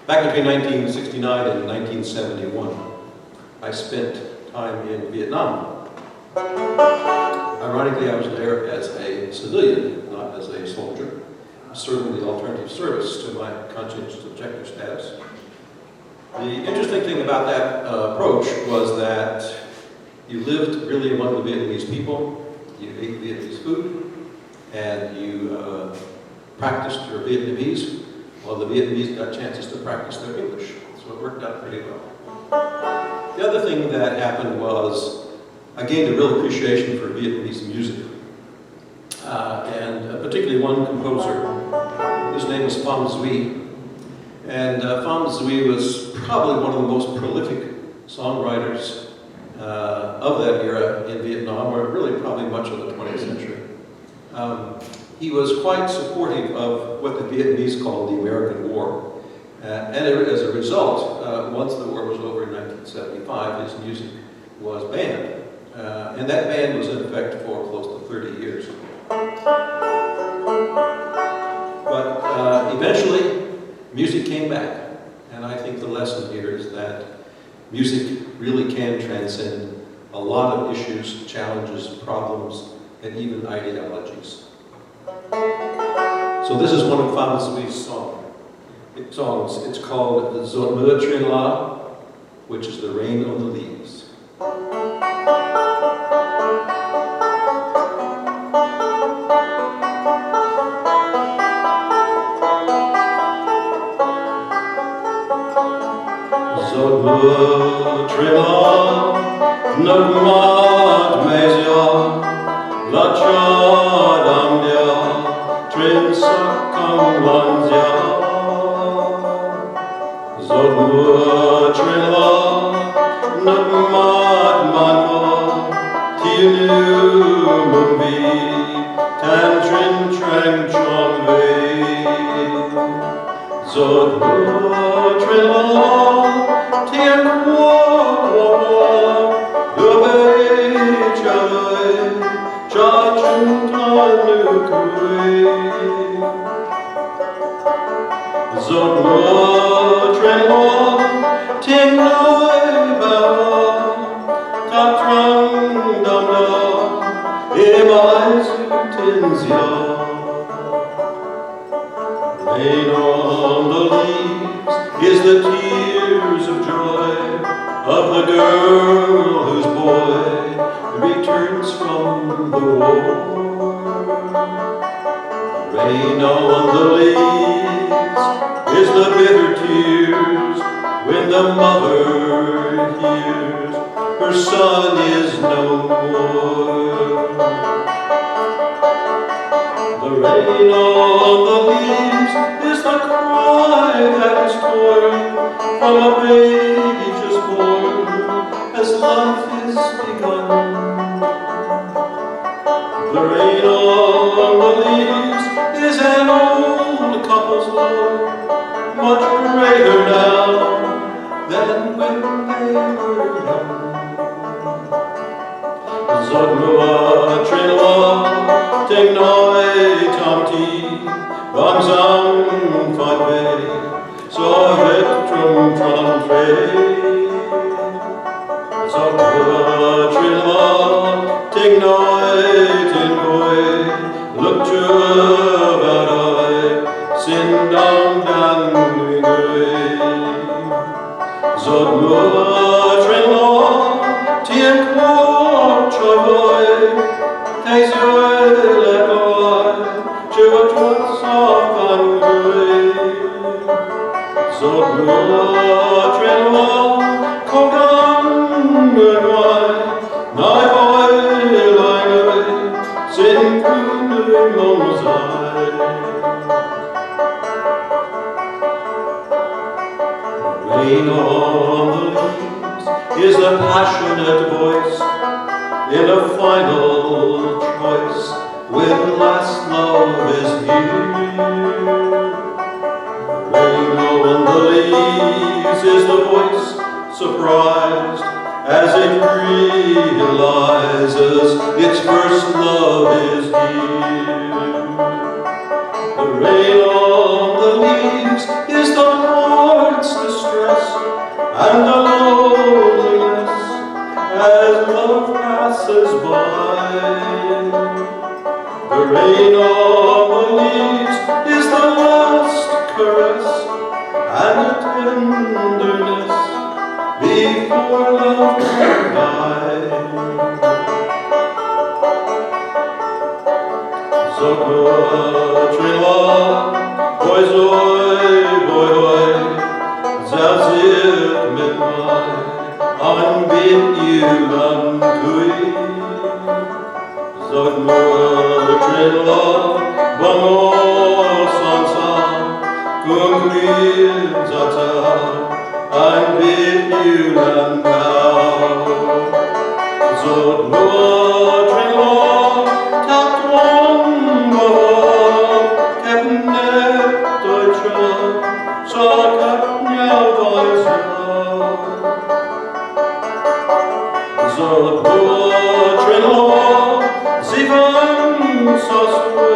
Back between 1969 and 1971, I spent time in Vietnam. Ironically, I was there as a civilian, not as a soldier, serving the alternative service to my conscientious objector status. The interesting thing about that approach was that you lived really among the Vietnamese people, you ate Vietnamese food, and you practiced your Vietnamese, while the Vietnamese got chances to practice their English. So it worked out pretty well. The other thing that happened was I gained a real appreciation for Vietnamese music. And particularly one composer, whose name was Phạm Duy. And Phạm Duy was probably one of the most prolific songwriters of that era in Vietnam, or really probably much of the 20th century. He was quite supportive of what the Vietnamese called the American War. And as a result, once the war was over in 1975, his music was banned. And that ban was in effect for close to 30 years. But eventually, music came back. And I think the lesson here is that music really can transcend a lot of issues, challenges, problems, and even ideologies. So this is one of Phạm Dui's songs. It's called Giọt Mưa Trên, which is the rain on the leaves. Giọt mưa trên nước mắt mây gió, lá cho đam điệu trên sắc cam lan gió. Giọt mưa trên nước mắt man mơ, thiếu nữ mừng vì tan trên trang tròn về. Giọt mưa trên thiên quốc đưa bay trả lời cho chúng ta nụ cười. Giọt mưa trên thiên nói bao tháp trăng đầm đầm êm ái giữa thiên diệu. Rain on the leaves is the tears of joy of the girl whose boy returns from the war. Rain on the leaves is the bitter tears when the mother hears her son is no more. The rain on the leaves is the cry that is torn from a baby just born as life is begun. The rain on the leaves is an old couple's love, much greater now than when they were young. Giọt mưa trên tiếng nói thầm thì vang dang phật về gió hết trong tròn tre. Giọt mưa trên tiếng nói trên môi lúc chưa vào đời xin đón đàn người. Giọt mưa trên thiên quốc trôi vơi thấy dưới lệ loi chưa chút gió phàn người. Giọt mưa trên không gắng người ngoài nói voi loài người xin cứ nơi mong dài. Rain on the leaves is the passionate voice in a final choice when last love is here. Rain on the leaves is the voice surprised as it realizes its first love is here. The rain on the leaves is the heart's distress and the loneliness as love passes by. The rain on the leaves is the last caress and the tenderness before love can die. Zot Mưa Trên, boy zoy, boy hoy, zazit mit mai, anbit yulan kui. Zot Mưa Trên, bango sansa, kun kuin zata, anbit yulan kau. Zot Mưa Trên, tak one Zot Mưa Trên, sie waren so